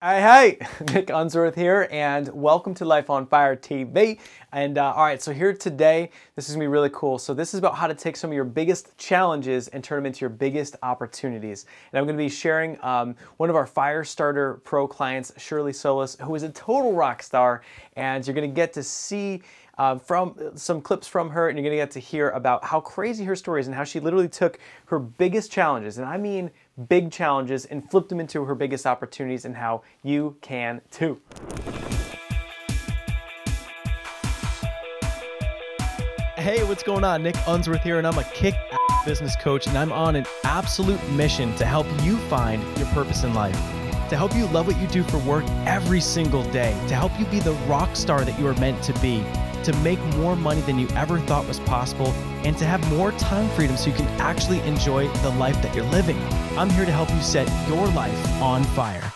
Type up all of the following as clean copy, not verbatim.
Hey, Nick Unsworth here, and welcome to Life on Fire TV. And all right, so here today, this is gonna be really cool. So this is about how to take some of your biggest challenges and turn them into your biggest opportunities. And I'm gonna be sharing one of our Fire Starter Pro clients, Shirley Solis, who is a total rock star, and you're gonna get to see from some clips from her, and you're gonna get to hear about how crazy her story is and how she literally took her biggest challenges, and I mean big challenges, and flipped them into her biggest opportunities, and how you can too. Hey, what's going on? Nick Unsworth here, and I'm a kick-ass business coach, and I'm on an absolute mission to help you find your purpose in life, to help you love what you do for work every single day, to help you be the rock star that you are meant to be, to make more money than you ever thought was possible, and to have more time freedom so you can actually enjoy the life that you're living. I'm here to help you set your life on fire.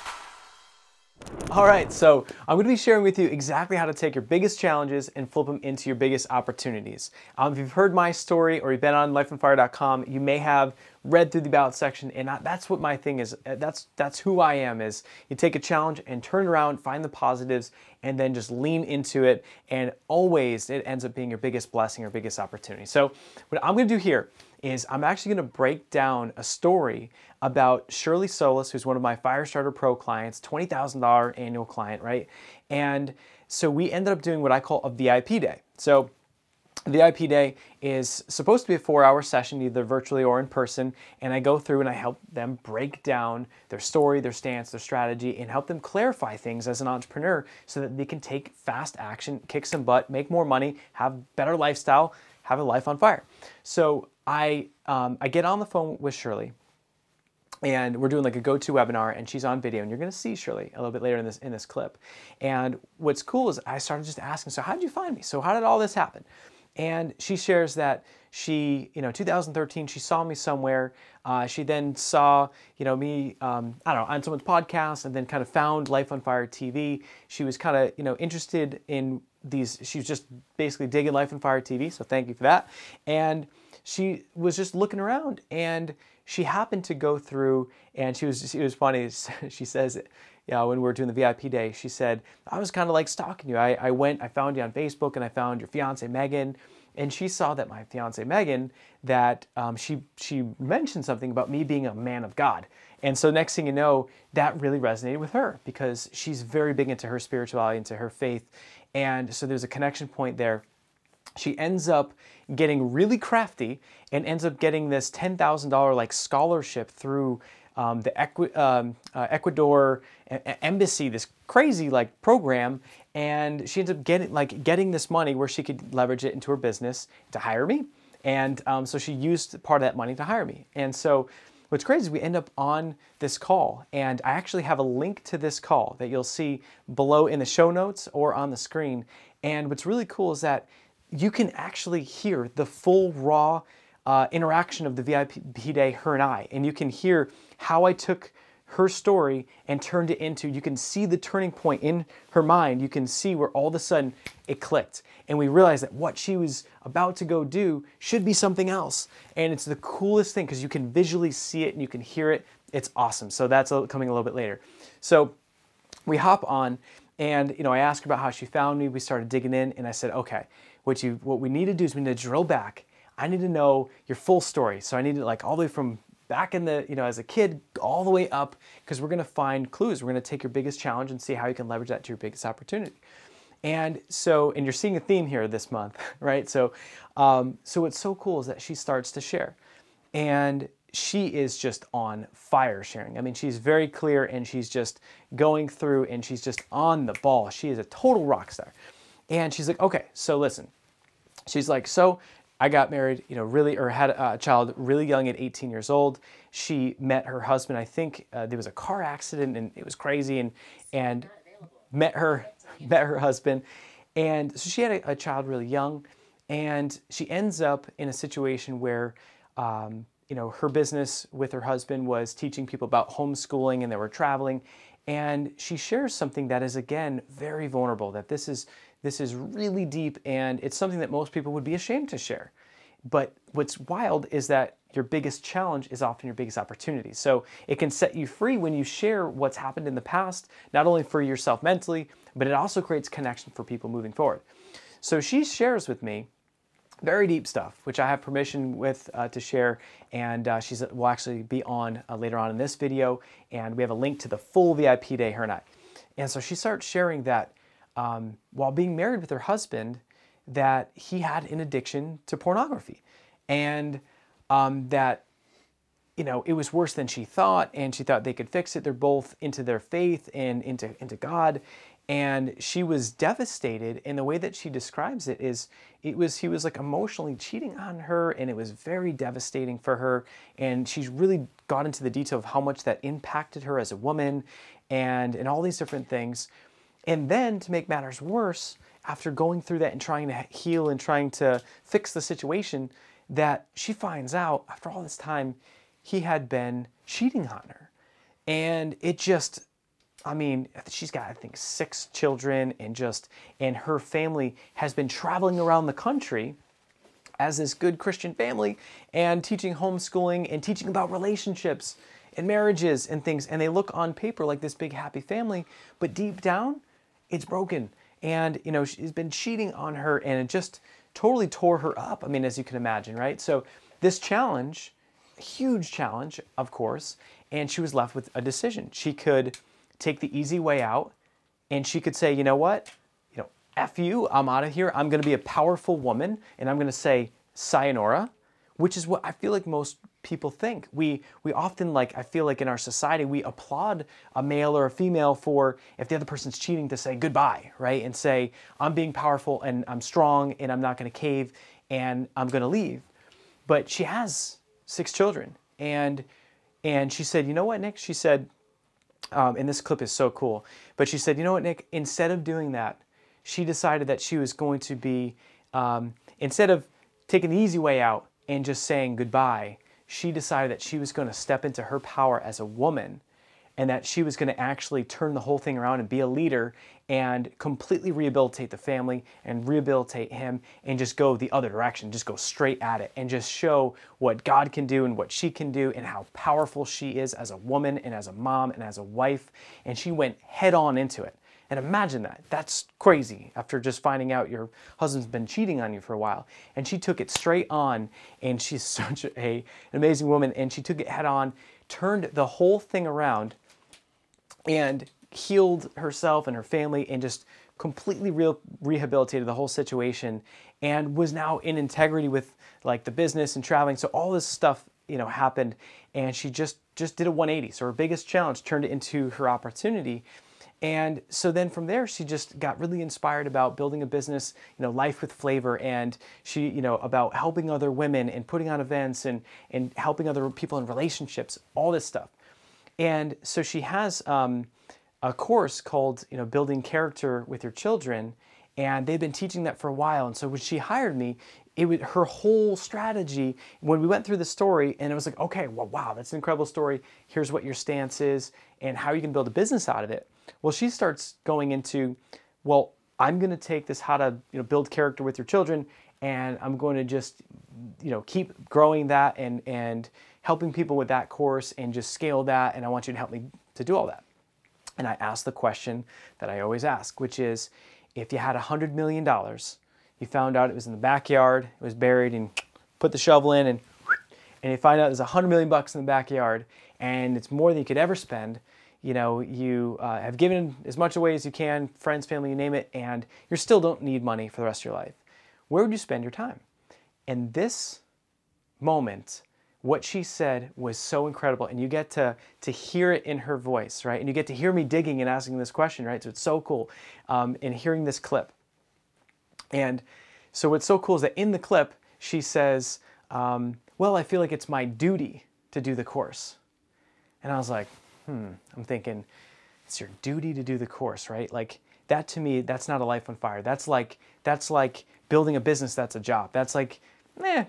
All right, so I'm going to be sharing with you exactly how to take your biggest challenges and flip them into your biggest opportunities. If you've heard my story or you've been on lifeonfire.com, you may have read through the about section, and that's what my thing is. That's who I am. Is you take a challenge and turn it around, find the positives, and then just lean into it, and always it ends up being your biggest blessing or biggest opportunity. So what I'm going to do here is I'm actually going to break down a story about Shirley Solis, who's one of my Firestarter Pro clients, $20,000 annual client, right? And so we ended up doing what I call a VIP day. So VIP day is supposed to be a 4-hour session, either virtually or in person, and I go through and I help them break down their story, their stance, their strategy, and help them clarify things as an entrepreneur so that they can take fast action, kick some butt, make more money, have better lifestyle, have a life on fire. So I get on the phone with Shirley, and we're doing like a go-to webinar, and she's on video, and you're going to see Shirley a little bit later in this clip. And what's cool is I started just asking, so how did you find me? So how did all this happen? And she shares that she, 2013, she saw me somewhere. She then saw, me, I don't know, on someone's podcast, and then kind of found Life on Fire TV. She was kind of, interested in these. She was just basically digging Life on Fire TV. So thank you for that. And she was just looking around, and she happened to go through, and it was funny. She says, when we were doing the VIP day, she said, I was kind of like stalking you. I found you on Facebook, and I found your fiance, Megan. And she saw that my fiance, Megan, that she mentioned something about me being a man of God. And so next thing you know, that really resonated with her because she's very big into her spirituality, into her faith. And so there's a connection point there. She ends up getting really crafty and ends up getting this $10,000 like scholarship through the Ecuador embassy, this crazy like program, and she ends up getting this money where she could leverage it into her business to hire me, and so she used part of that money to hire me. And so what's crazy is we end up on this call, and I actually have a link to this call that you'll see below in the show notes or on the screen. And what's really cool is that you can actually hear the full raw interaction of the VIP day, her and I, and you can hear how I took her story and turned it into, you can see the turning point in her mind. You can see where all of a sudden it clicked, and we realized that what she was about to go do should be something else. And it's the coolest thing because you can visually see it and you can hear it. It's awesome. So that's coming a little bit later. So we hop on, and I asked her about how she found me. We started digging in, and I said, okay, what we need to do is we need to drill back. I need to know your full story. So I need to all the way from back in the, as a kid, all the way up, because we're going to find clues. We're going to take your biggest challenge and see how you can leverage that to your biggest opportunity. And you're seeing a theme here this month, right? So what's so cool is that she starts to share, and she is just on fire sharing. I mean, she's very clear, and she's just going through, and she's just on the ball. She is a total rock star. And she's like, okay, so listen. She's like, so I got married, or had a child really young at 18 years old. She met her husband. I think there was a car accident, and it was crazy, and met her husband. And so she had a child really young, and she ends up in a situation where, her business with her husband was teaching people about homeschooling, and they were traveling. And she shares something that is, again, very vulnerable, that this is really deep, and it's something that most people would be ashamed to share. But what's wild is that your biggest challenge is often your biggest opportunity. So it can set you free when you share what's happened in the past, not only for yourself mentally, but it also creates connection for people moving forward. So she shares with me very deep stuff, which I have permission with to share, and will actually be on later on in this video, and we have a link to the full VIP day, her and I. And so she starts sharing that while being married with her husband, that he had an addiction to pornography, and that, you know, it was worse than she thought, and she thought they could fix it. They're both into their faith and into God, and she was devastated. And the way that she describes it is, he was like emotionally cheating on her, and it was very devastating for her. And she's really got into the detail of how much that impacted her as a woman, and all these different things. And then, to make matters worse, after going through that and trying to heal and trying to fix the situation, that she finds out after all this time he had been cheating on her. And it just, I mean, she's got, I think, 6 children, and her family has been traveling around the country as this good Christian family and teaching homeschooling and teaching about relationships and marriages and things. And they look on paper like this big happy family, but deep down it's broken. And, you know, she's been cheating on her, and it just totally tore her up. I mean, as you can imagine, right? So this challenge, huge challenge, of course, and she was left with a decision. She could take the easy way out, and she could say, you know what? You know, F you, I'm out of here. I'm going to be a powerful woman, and I'm going to say sayonara, which is what I feel like most people think. We often, like, I feel like in our society, we applaud a male or a female for, if the other person's cheating, to say goodbye, right? And say, I'm being powerful and I'm strong and I'm not going to cave and I'm going to leave. But she has 6 children. And she said, you know what, Nick? She said, and this clip is so cool, but she said, you know what, Nick? Instead of doing that, she decided that she was going to be, instead of taking the easy way out and just saying goodbye, she decided that she was going to step into her power as a woman, and that she was going to actually turn the whole thing around and be a leader and completely rehabilitate the family and rehabilitate him, and just go the other direction, just go straight at it and just show what God can do and what she can do and how powerful she is as a woman and as a mom and as a wife. And she went head on into it. And imagine that. That's crazy after just finding out your husband's been cheating on you for a while. And she took it straight on, and she's such an amazing woman, and she took it head on, turned the whole thing around, and healed herself and her family, and just completely rehabilitated the whole situation, and was now in integrity with, like, the business and traveling. So all this stuff, you know, happened, and she just did a 180. So her biggest challenge turned it into her opportunity. And so then from there, she just got really inspired about building a business, you know, Life with Flavor, and she, you know, about helping other women and putting on events and helping other people in relationships, all this stuff. And so she has a course called, you know, Building Character with Your Children, and they've been teaching that for a while. And so when she hired me, it was her whole strategy. When we went through the story, and it was like, okay, well, wow, that's an incredible story. Here's what your stance is and how you can build a business out of it. Well, she starts going into, well, I'm going to take this how to, you know, build character with your children, and I'm going to just, you know, keep growing that and helping people with that course and just scale that. And I want you to help me to do all that. And I asked the question that I always ask, which is, if you had $100 million, you found out it was in the backyard, it was buried, and put the shovel in, and you find out there's $100 million in the backyard, and it's more than you could ever spend. You know, you have given as much away as you can, friends, family, you name it, and you still don't need money for the rest of your life. Where would you spend your time? And this moment, what she said was so incredible, and you get to hear it in her voice, right? And you get to hear me digging and asking this question, right? So it's so cool, and hearing this clip. And so what's so cool is that in the clip, she says, well, I feel like it's my duty to do the course. And I was like, I'm thinking, it's your duty to do the course, right? Like, that to me, that's not a life on fire. That's like building a business that's a job. That's like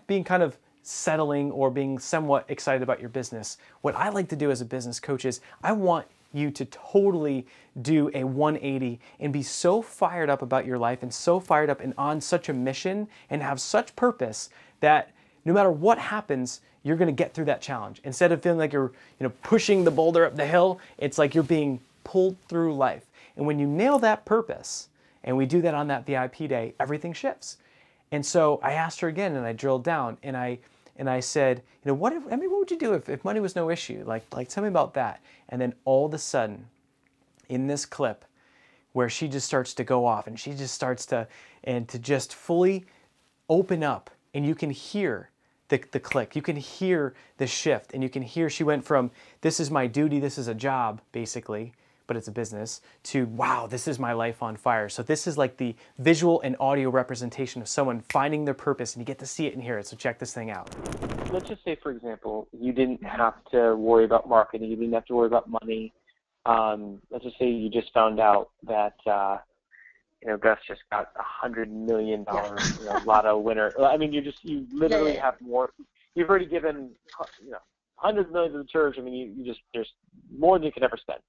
being kind of settling or being somewhat excited about your business. What I like to do as a business coach is I want you to totally do a 180 and be so fired up about your life and so fired up and on such a mission and have such purpose that no matter what happens, you're going to get through that challenge. Instead of feeling like you're, pushing the boulder up the hill, it's like you're being pulled through life. And when you nail that purpose, and we do that on that VIP day, everything shifts. And so I asked her again, and I drilled down, and I said, what would you do if money was no issue? Like tell me about that. And then all of a sudden, in this clip, where she just starts to go off, and she just starts to just fully open up, and you can hear the click, you can hear the shift, and you can hear she went from, this is my duty, this is a job, basically, but it's a business, to, wow, this is my life on fire. So this is like the visual and audio representation of someone finding their purpose, and you get to see it and hear it. So check this thing out. Let's just say, for example, you didn't have to worry about marketing, you didn't have to worry about money. Let's just say you just found out that Gus just got $100 million lotto winner. I mean, you literally have more. You've already given hundreds of millions to the church. I mean, there's more than you could ever spend.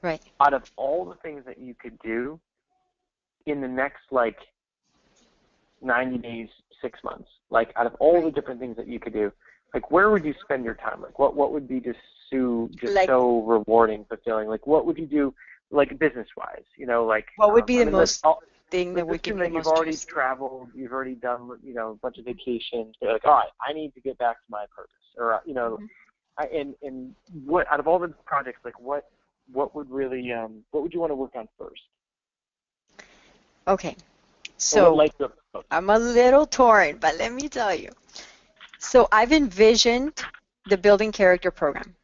Right. Out of all the things that you could do in the next 90 days, 6 months, out of all the different things that you could do, where would you spend your time? What would be just so rewarding, fulfilling? What would you do, business-wise? What would be the most thing that would give you the most you've already traveled, you've already done, a bunch of vacations. You're all right, I need to get back to my purpose, or and what out of all the projects, what would really, what would you want to work on first? Okay, so I'm a little torn, but let me tell you. So I've envisioned the Building Character program,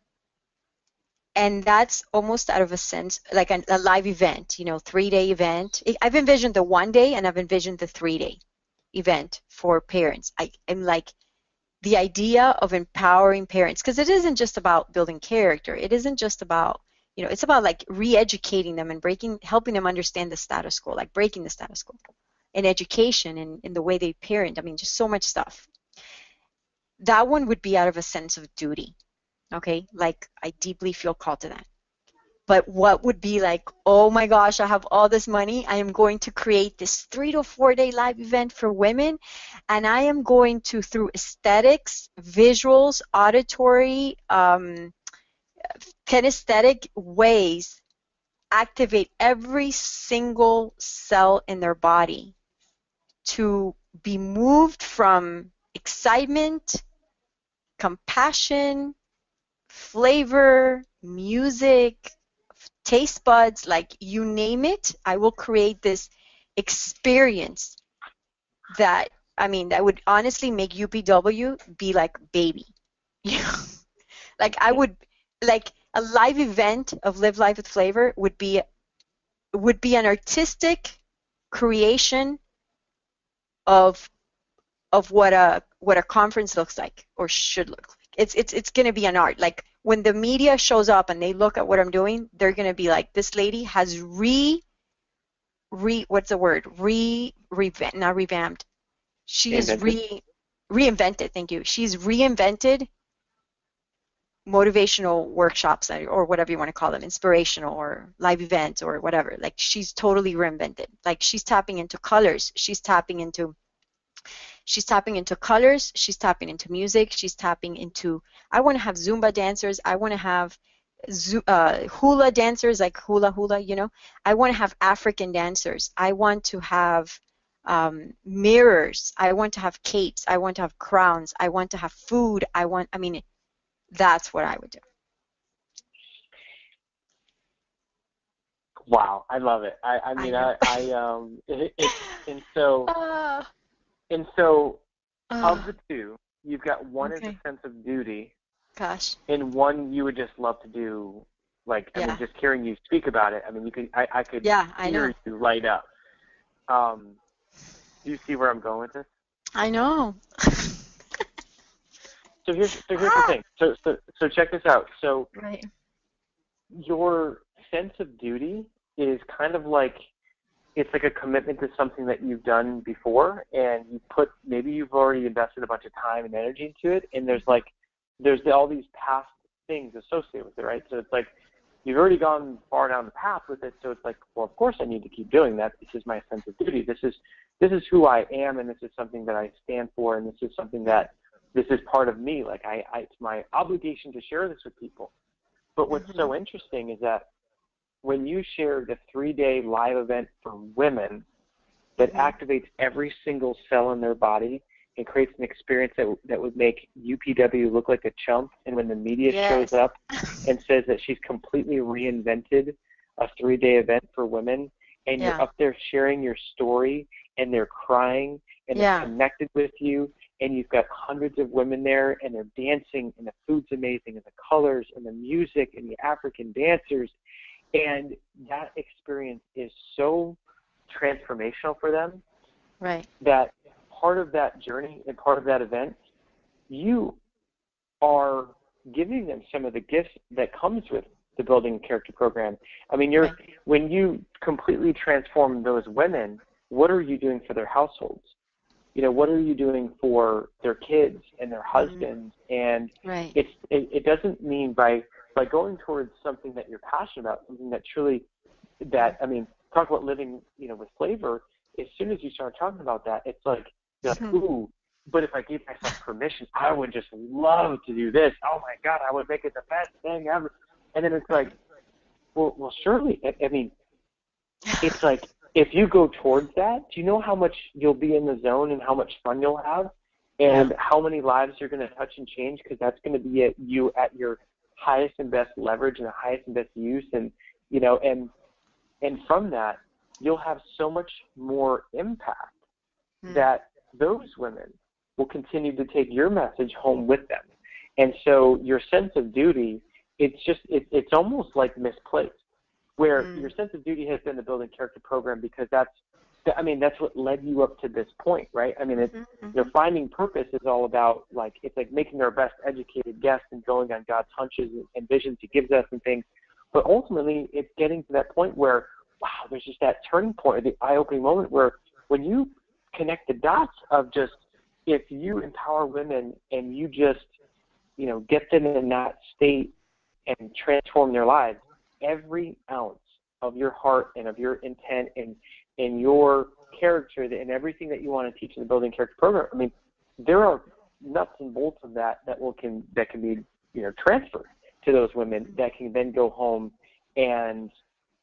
and that's almost out of a sense like a live event, 3-day event. I've envisioned the 1 day, and I've envisioned the 3-day event for parents. I'm like the idea of empowering parents, because it isn't just about building character. It isn't just about, it's about re-educating them and helping them understand the status quo, breaking the status quo in education and in the way they parent. I mean, just so much stuff. That one would be out of a sense of duty, okay? I deeply feel called to that. But what would be oh my gosh, I have all this money, I am going to create this 3 to 4 day live event for women, and I am going to, through aesthetics, visuals, auditory, kinesthetic ways, activate every single cell in their body to be moved from excitement, compassion, flavor, music, taste buds, you name it. I will create this experience that would honestly make UPW be like baby. I would, a live event of Live Life with Flavor would be an artistic creation of what a conference looks like or should look like. It's going to be an art. When the media shows up and they look at what I'm doing, they're going to be like, this lady has what's the word? Not revamped. She is reinvented. Thank you. She's reinvented motivational workshops or whatever you want to call them, inspirational or live events or whatever. She's totally reinvented. She's tapping into colors. She's tapping into colors, she's tapping into music, she's tapping into, I want to have Zumba dancers, I want to have hula dancers, hula, I want to have African dancers, I want to have mirrors, I want to have capes, I want to have crowns, I want to have food, that's what I would do. Wow, I love it. And so, of the two, you've got one as a sense of duty. Gosh. And one you would just love to do, just hearing you speak about it. I could hear you light up. Do you see where I'm going with this? I know. So here's the thing. So check this out. So your sense of duty is kind of it's like a commitment to something that you've done before, and maybe you've already invested a bunch of time and energy into it, and there's all these past things associated with it, right? So it's you've already gone far down the path with it, so it's well, of course I need to keep doing that. This is my sense of duty. This is who I am, and this is something that I stand for, and this is something that this is part of me. Like it's my obligation to share this with people. But what's so interesting is that when you share the 3-day live event for women that activates every single cell in their body and creates an experience that would make UPW look like a chump, and when the media shows up and says that she's completely reinvented a 3-day event for women, and you're up there sharing your story, and they're crying, and they're connected with you, and you've got hundreds of women there, and they're dancing, and the food's amazing, and the colors, and the music, and the African dancers, and that experience is so transformational for them, that part of that journey and part of that event, you are giving them some of the gifts that comes with the Building Character program. I mean, when you completely transform those women, what are you doing for their households? You know, what are you doing for their kids and their husbands? And it doesn't mean by going towards something that you're passionate about, something that truly, I mean, talk about living, you know, with flavor. As soon as you start talking about that, it's like, you're like, ooh, but if I gave myself permission, I would just love to do this. Oh my God, I would make it the best thing ever. And then it's like, well, surely, I mean, it's like, if you go towards that, do you know how much you'll be in the zone and how much fun you'll have, and how many lives you're going to touch and change? Because that's going to be you at your highest and best leverage and the highest and best use, and you know, and from that, you'll have so much more impact that those women will continue to take your message home with them. And so your sense of duty, it's almost like misplaced, where your sense of duty has been the Building Character program, because that's what led you up to this point, right? I mean, it's, you know, finding purpose is all about, like, it's like making our best educated guess and going on God's hunches and visions He gives us and things. But ultimately, it's getting to that point where, wow, there's just that turning point, the eye-opening moment where when you connect the dots of just, if you empower women and you just, you know, get them in that state and transform their lives, every ounce of your heart and of your intent and your character and everything that you want to teach in the Building Character program, I mean, there are nuts and bolts of that can be, you know, transferred to those women that can then go home and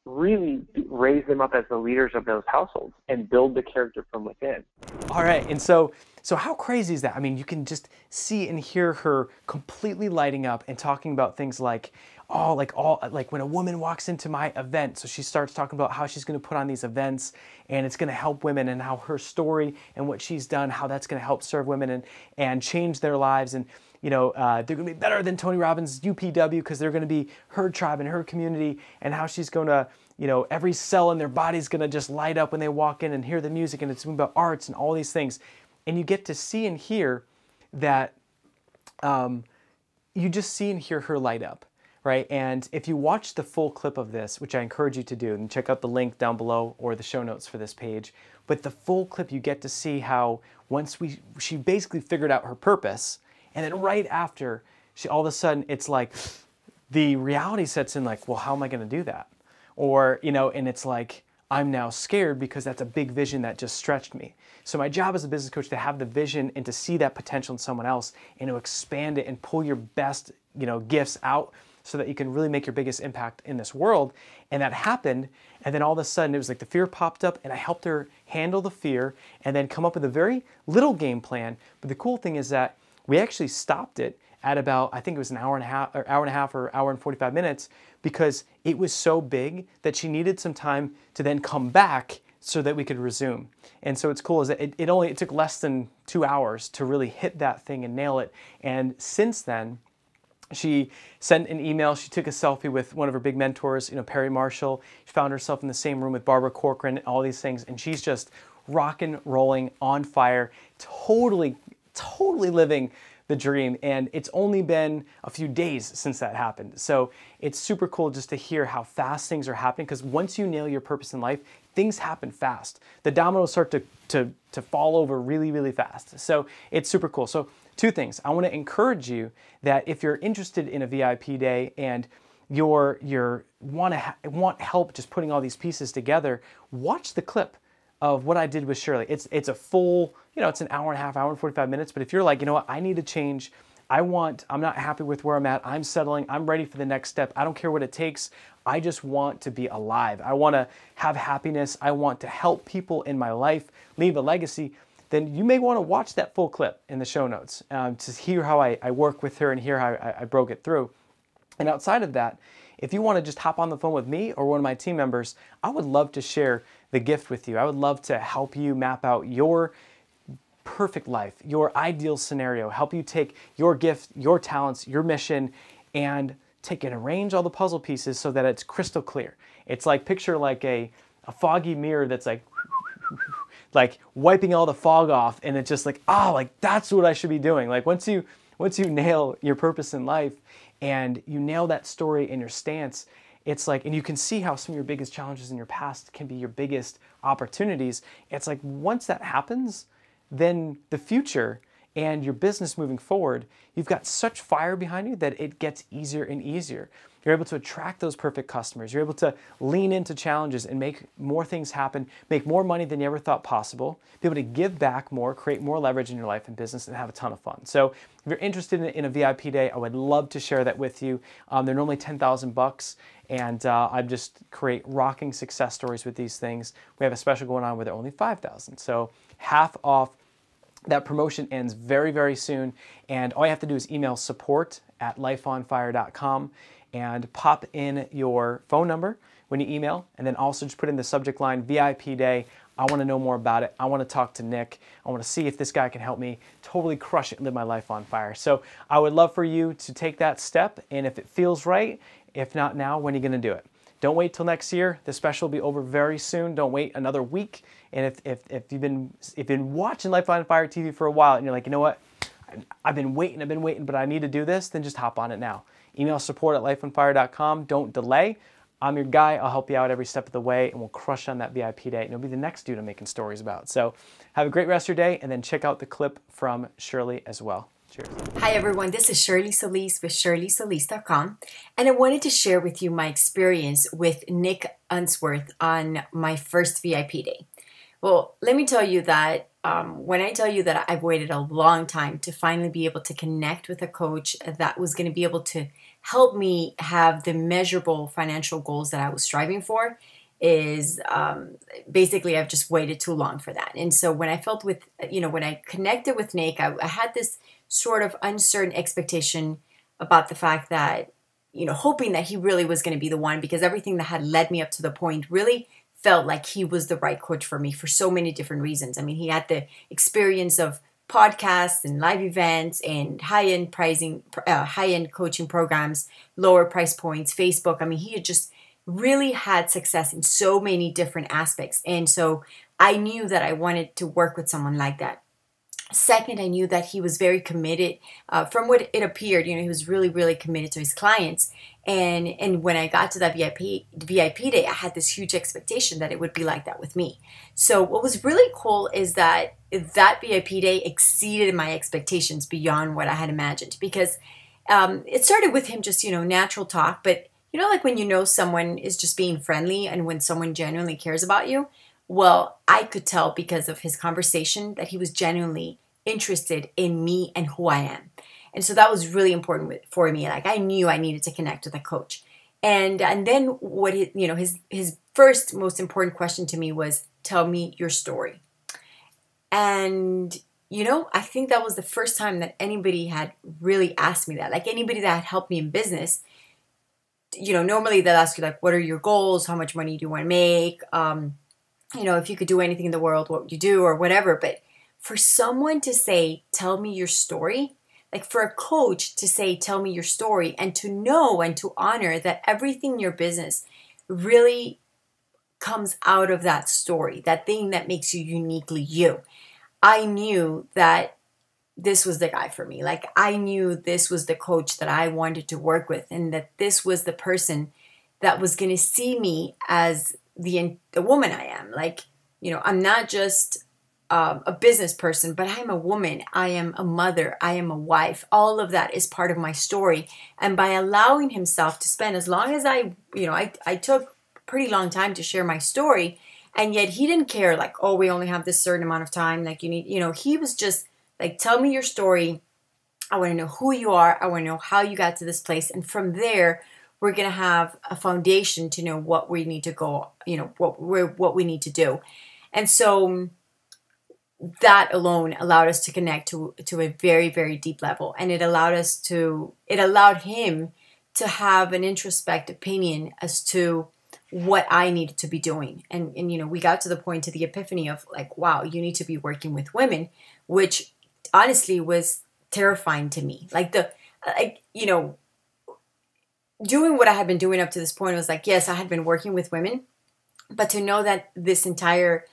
really raise them up as the leaders of those households and build the character from within. All right, and so how crazy is that? I mean, you can just see and hear her completely lighting up and talking about things like when a woman walks into my event. So she starts talking about how she's going to put on these events and it's going to help women, and how her story and what she's done, how that's going to help serve women and change their lives. And you know, they're going to be better than Tony Robbins' UPW because they're going to be her tribe and her community, and how she's going to, you know, every cell in their body is going to just light up when they walk in and hear the music, and it's about arts and all these things. And you get to see and hear that, you just see and hear her light up, right? And if you watch the full clip of this, which I encourage you to do, and check out the link down below or the show notes for this page, but the full clip, you get to see how once she basically figured out her purpose, and then right after, all of a sudden, it's like the reality sets in, like, well, how am I going to do that? Or, you know, and it's like, I'm now scared because that's a big vision that just stretched me. So my job as a business coach to have the vision and to see that potential in someone else and to expand it and pull your best, you know, gifts out so that you can really make your biggest impact in this world. And that happened. And then all of a sudden it was like the fear popped up, and I helped her handle the fear and then come up with a very little game plan. But the cool thing is that we actually stopped it at about, I think it was an hour and a half or hour and 45 minutes, because it was so big that she needed some time to then come back so that we could resume. And so it's cool is that it took less than 2 hours to really hit that thing and nail it. And since then, she sent an email, she took a selfie with one of her big mentors, you know, Perry Marshall. She found herself in the same room with Barbara Corcoran, all these things, and she's just rocking, rolling, on fire, totally living the dream. And it's only been a few days since that happened. So it's super cool just to hear how fast things are happening, because once you nail your purpose in life, things happen fast. The dominoes start to fall over really, really fast. So it's super cool. So 2 things. I want to encourage you that if you're interested in a VIP day and you want help just putting all these pieces together, watch the clip of what I did with Shirley. It's a full, it's an hour and a half, hour and 45 minutes. But if you're like, you know what, I need to change. I'm not happy with where I'm at. I'm settling. I'm ready for the next step. I don't care what it takes. I just want to be alive. I want to have happiness. I want to help people in my life, leave a legacy. Then you may want to watch that full clip in the show notes to hear how I work with her and hear how I broke it through. And outside of that, if you want to just hop on the phone with me or one of my team members, I would love to share the gift with you. I would love to help you map out your perfect life, your ideal scenario, help you take your gift, your talents, your mission, and take and arrange all the puzzle pieces so that it's crystal clear. It's like, picture like a foggy mirror that's like wiping all the fog off, and it's just like, oh, like that's what I should be doing. Like once you nail your purpose in life and you nail that story and your stance, it's like, and you can see how some of your biggest challenges in your past can be your biggest opportunities. It's like once that happens, then the future and your business moving forward, you've got such fire behind you that it gets easier and easier. You're able to attract those perfect customers. You're able to lean into challenges and make more things happen, make more money than you ever thought possible, be able to give back more, create more leverage in your life and business, and have a ton of fun. So if you're interested in a VIP day, I would love to share that with you. They're normally $10,000, and I just create rocking success stories with these things. We have a special going on where they're only $5,000. So half off. That promotion ends very, very soon, and all you have to do is email support@lifeonfire.com and pop in your phone number when you email, and then also just put in the subject line VIP Day. I want to know more about it. I want to talk to Nick. I want to see if this guy can help me totally crush it and live my life on fire. So I would love for you to take that step, and if it feels right, if not now, when are you going to do it? Don't wait till next year. The special will be over very soon. Don't wait another week. And if you've been watching Life on Fire TV for a while and you're like, you know what, I've been waiting, but I need to do this, then just hop on it now. Email support@lifeonfire.com. Don't delay. I'm your guy. I'll help you out every step of the way, and we'll crush on that VIP day. And you'll be the next dude I'm making stories about. So have a great rest of your day, and then check out the clip from Shirley as well. Cheers. Hi everyone, this is Shirley Solis with ShirleySolis.com, and I wanted to share with you my experience with Nick Unsworth on my first VIP day. Well, let me tell you that when I tell you that I've waited a long time to finally be able to connect with a coach that was going to be able to help me have the measurable financial goals that I was striving for, is basically I've just waited too long for that. And so when I when I connected with Nick, I had this sort of uncertain expectation about the fact that, hoping that he really was going to be the one, because everything that had led me up to the point really felt like he was the right coach for me for so many different reasons. I mean, he had the experience of podcasts and live events and high-end coaching programs, lower price points, Facebook. I mean, he had just really had success in so many different aspects. And so I knew that I wanted to work with someone like that. Second, I knew that he was very committed. From what it appeared, he was really, really committed to his clients. And when I got to that VIP day, I had this huge expectation that it would be like that with me. So what was really cool is that VIP day exceeded my expectations beyond what I had imagined, because it started with him just, natural talk. But, like when someone is just being friendly and when someone genuinely cares about you, well, I could tell because of his conversation that he was genuinely interested in me and who I am. And so that was really important for me. Like, I knew I needed to connect with a coach. And then what his first most important question to me was, tell me your story. And, I think that was the first time that anybody had really asked me that. Like, anybody that had helped me in business, normally they'll ask you, like, what are your goals? How much money do you want to make? If you could do anything in the world, what would you do, or whatever. But for someone to say, tell me your story, like for a coach to say, tell me your story, and to know and to honor that everything in your business really comes out of that story, that thing that makes you uniquely you. I knew that this was the guy for me. Like, I knew this was the coach that I wanted to work with, and that this was the person that was going to see me as the woman I am. Like, I'm not just a business person, but I'm a woman. I am a mother. I am a wife. All of that is part of my story. And by allowing himself to spend as long as I took a pretty long time to share my story. And yet he didn't care like, oh, we only have this certain amount of time. Like you need, he was just like, tell me your story. I want to know who you are. I want to know how you got to this place. And from there, we're going to have a foundation to know what we need to go, what we need to do. And so that alone allowed us to connect to a very, very deep level. And it allowed him to have an introspective opinion as to what I needed to be doing. And we got to the point, to the epiphany of like, wow, you need to be working with women, which honestly was terrifying to me. Doing what I had been doing up to this point was like, yes, I had been working with women, but to know that this entire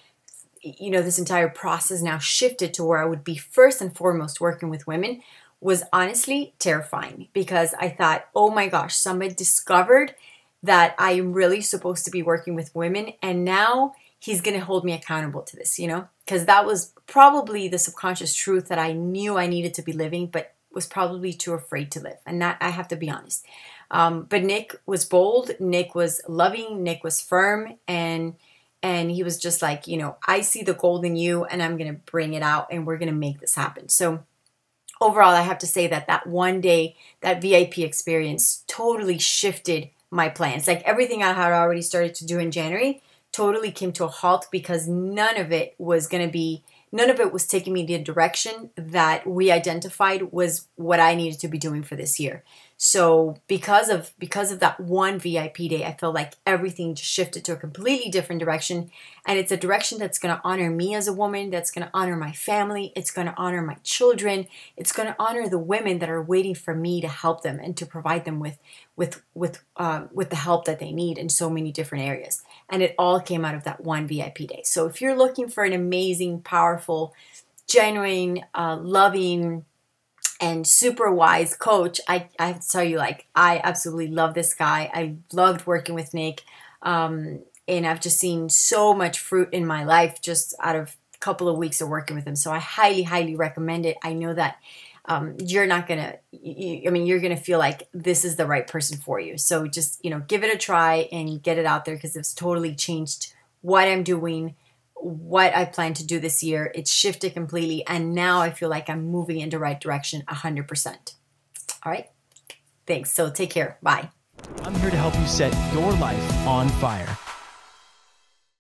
process now shifted to where I would be first and foremost working with women was honestly terrifying, because I thought, oh my gosh, somebody discovered that I am really supposed to be working with women, and now he's going to hold me accountable to this, because that was probably the subconscious truth that I knew I needed to be living, but was probably too afraid to live. And that, I have to be honest. But Nick was bold, Nick was loving, Nick was firm, and he was just like, I see the gold in you and I'm going to bring it out and we're going to make this happen. So overall, I have to say that one day, that VIP experience totally shifted my plans. Like everything I had already started to do in January totally came to a halt, because none of it was taking me the direction that we identified was what I needed to be doing for this year. So because of that one VIP day, I felt like everything just shifted to a completely different direction. And it's a direction that's going to honor me as a woman, that's going to honor my family, it's going to honor my children, it's going to honor the women that are waiting for me to help them and to provide them with the help that they need in so many different areas. And it all came out of that one VIP day. So if you're looking for an amazing, powerful, genuine, loving, and super wise coach, I have to tell you, like, I absolutely love this guy. I loved working with Nick. And I've just seen so much fruit in my life just out of a couple of weeks of working with him. So I highly, highly recommend it. I know that you're going to feel like this is the right person for you. So just, give it a try and get it out there, because it's totally changed what I'm doing, what I plan to do this year. It's shifted completely. And now I feel like I'm moving in the right direction 100%. All right. Thanks. So take care. Bye. I'm here to help you set your life on fire.